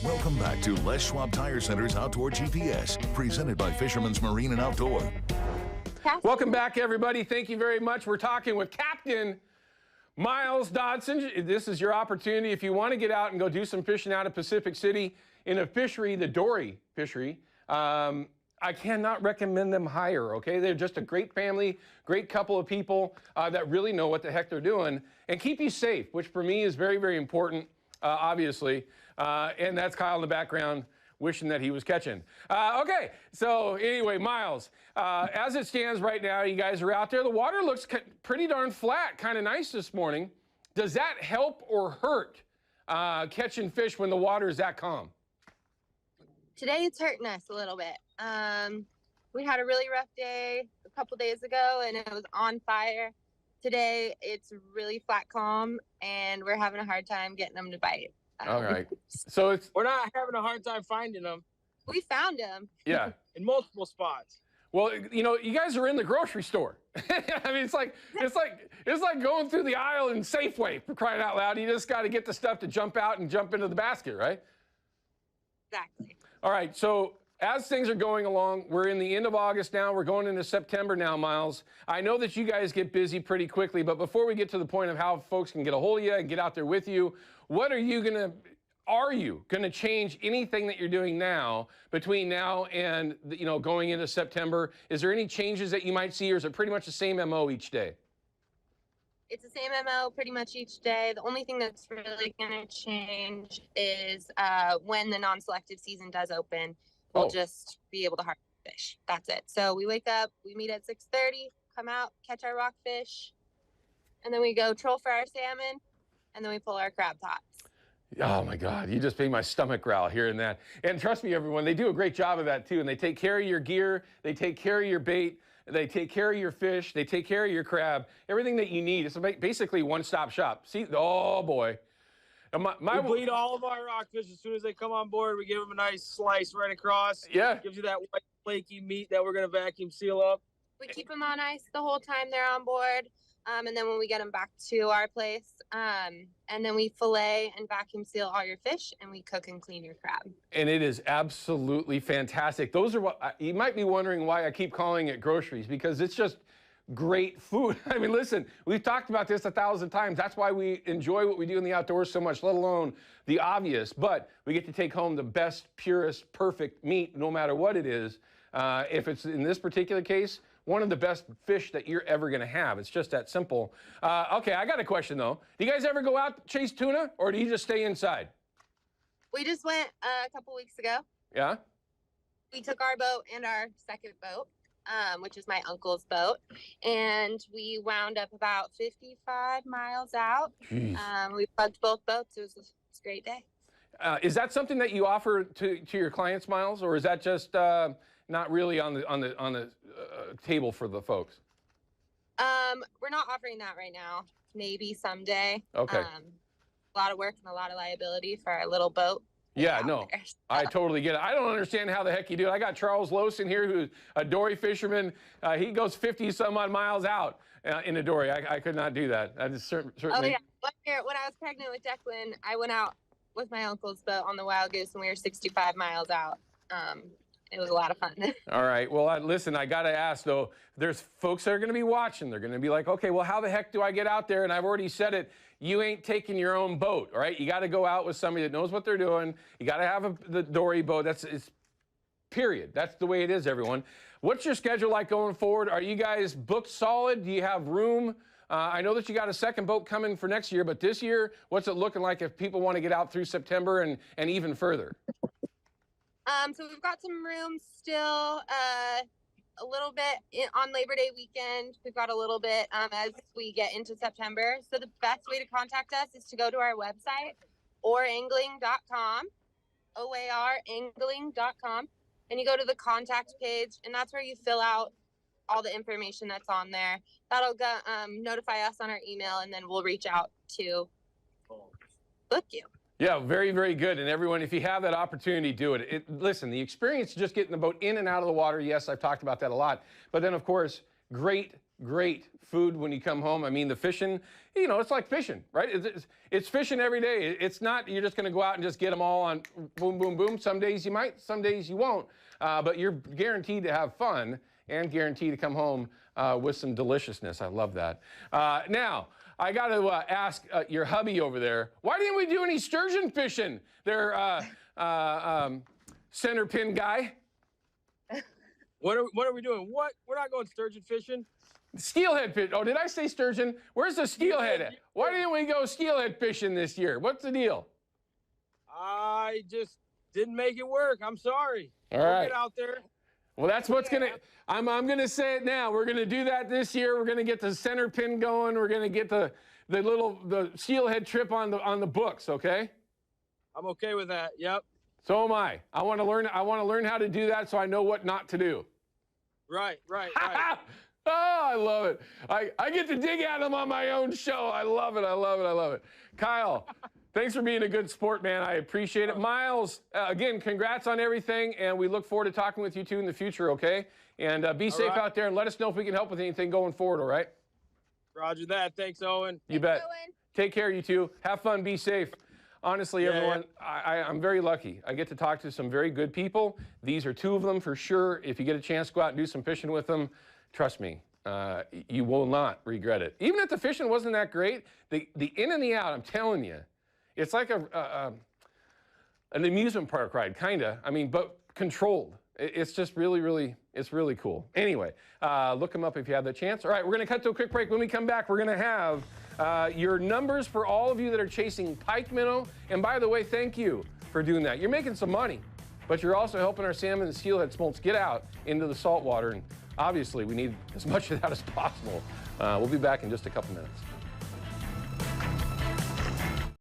Welcome back to Les Schwab Tire Center's Outdoor GPS, presented by Fisherman's Marine and Outdoor. Welcome back, everybody. Thank you very much. We're talking with Captain Miles Dodson. This is your opportunity if you want to get out and go do some fishing out of Pacific City in a fishery, the Dory fishery. I cannot recommend them higher, okay? They're just a great family, great couple of people that really know what the heck they're doing and keep you safe, which for me is very, very important, obviously. And that's Kyle in the background wishing that he was catching. Okay, so anyway, Miles, as it stands right now, you guys are out there. The water looks pretty darn flat, kind of nice this morning. Does that help or hurt catching fish when the water is that calm? Today it's hurting us a little bit. We had a really rough day a couple days ago and it was on fire. Today it's really flat calm and we're having a hard time getting them to bite. All right. So we're not having a hard time finding them. We found them. Yeah. In multiple spots. Well, you know, you guys are in the grocery store. I mean, it's like going through the aisle in Safeway, for crying out loud. You just got to get the stuff to jump out and jump into the basket, right? Exactly. All right. So as things are going along, we're in the end of August now. We're going into September now, Miles. I know that you guys get busy pretty quickly, but before we get to the point of how folks can get a hold of you and get out there with you, are you going to change anything that you're doing now between now and, you know, going into September? Is there any changes that you might see, or is it pretty much the same MO each day? It's the same MO pretty much each day. The only thing that's really going to change is when the non-selective season does open, we'll just be able to harvest fish. That's it. So we wake up, we meet at 6:30, come out, catch our rockfish, and then we go troll for our salmon, and then we pull our crab pots. Oh my God, you just made my stomach growl hearing that. And trust me, everyone, they do a great job of that too. And they take care of your gear, they take care of your bait, they take care of your fish, they take care of your crab, everything that you need. It's basically one-stop shop. See, oh boy. We bleed all of our rockfish as soon as they come on board. We give them a nice slice right across. Yeah. Gives you that white flaky meat that we're going to vacuum seal up. We keep them on ice the whole time they're on board. And then when we get them back to our place, and then we fillet and vacuum seal all your fish, and we cook and clean your crab. And it is absolutely fantastic. Those are what you might be wondering why I keep calling it groceries, because it's just great food. I mean, listen, we've talked about this 1,000 times. That's why we enjoy what we do in the outdoors so much, let alone the obvious. But we get to take home the best, purest, perfect meat, no matter what it is. If it's in this particular case, one of the best fish that you're ever going to have. It's just that simple. Okay, I got a question, though. Do you guys ever go out to chase tuna, or do you just stay inside? We just went a couple weeks ago. Yeah? We took our boat and our second boat, which is my uncle's boat, and we wound up about 55 miles out. We plugged both boats. It was a great day. Is that something that you offer to your clients, Miles, or is that just not really on the table for the folks? We're not offering that right now. Maybe someday. Okay. A lot of work and a lot of liability for our little boat. Yeah, no, I totally get it. I don't understand how the heck you do it. I got Charles Lowson here, who's a dory fisherman. He goes 50 some odd miles out in a dory. I could not do that. That is certainly. Oh yeah. One year when I was pregnant with Declan, I went out with my uncle's boat on the Wild Goose, and we were 65 miles out. It was a lot of fun. All right. Well, listen, I got to ask, though, there's folks that are going to be watching. They're going to be like, okay, well, how the heck do I get out there? And I've already said it. You ain't taking your own boat, all right? You got to go out with somebody that knows what they're doing. You got to have the dory boat. It's period. That's the way it is, everyone. What's your schedule like going forward? Are you guys booked solid? Do you have room? I know that you got a second boat coming for next year, but this year, what's it looking like if people want to get out through September and even further? So we've got some room still, a little bit on Labor Day weekend. We've got a little bit as we get into September. So the best way to contact us is to go to our website, oarangling.com, oarangling.com, and you go to the contact page, and that's where you fill out all the information that's on there. That'll go, notify us on our email, and then we'll reach out to book you. Yeah, very, very good. And everyone, if you have that opportunity, do it. Listen, the experience just getting the boat in and out of the water, yes, I've talked about that a lot. But then, of course, great great food when you come home. I mean, the fishing, you know, it's like fishing, right? It's fishing every day. It's not you're just going to go out and just get them all on boom, boom, boom. Some days you might, some days you won't. But you're guaranteed to have fun and guaranteed to come home with some deliciousness. I love that. Now, I got to ask your hubby over there, why didn't we do any sturgeon fishing there, center pin guy? What are we doing? What? We're not going sturgeon fishing. Steelhead fish. Oh, did I say sturgeon? Where's the steelhead at? Why didn't we go steelhead fishing this year? What's the deal? I just didn't make it work. I'm sorry. All right. We'll get out there. Well, that's what's gonna. I'm gonna say it now. We're gonna do that this year. We're gonna get the center pin going. We're gonna get the steelhead trip on the books. Okay. I'm okay with that. Yep. So am I. I want to learn how to do that so I know what not to do. Right. Oh, I love it. I get to dig at them on my own show. I love it. Kyle, thanks for being a good sport, man. I appreciate it. Miles, again, congrats on everything, and we look forward to talking with you, too, in the future, okay? And be safe out there, and let us know if we can help with anything going forward, all right? Roger that. Thanks, Owen. You bet. Owen. Take care, you two. Have fun. Be safe. Honestly, everyone, I'm very lucky. I get to talk to some very good people. These are two of them for sure. If you get a chance to go out and do some fishing with them, trust me, you will not regret it. Even if the fishing wasn't that great, the in and the out, I'm telling you, it's like an amusement park ride, kind of. I mean, but controlled. It's just really, it's really cool. Anyway, look them up if you have the chance. All right, we're going to cut to a quick break. When we come back, we're going to have your numbers for all of you that are chasing pike minnow. And by the way, thank you for doing that. You're making some money, but you're also helping our salmon and steelhead smolts get out into the salt water. And obviously, we need as much of that as possible. We'll be back in just a couple minutes.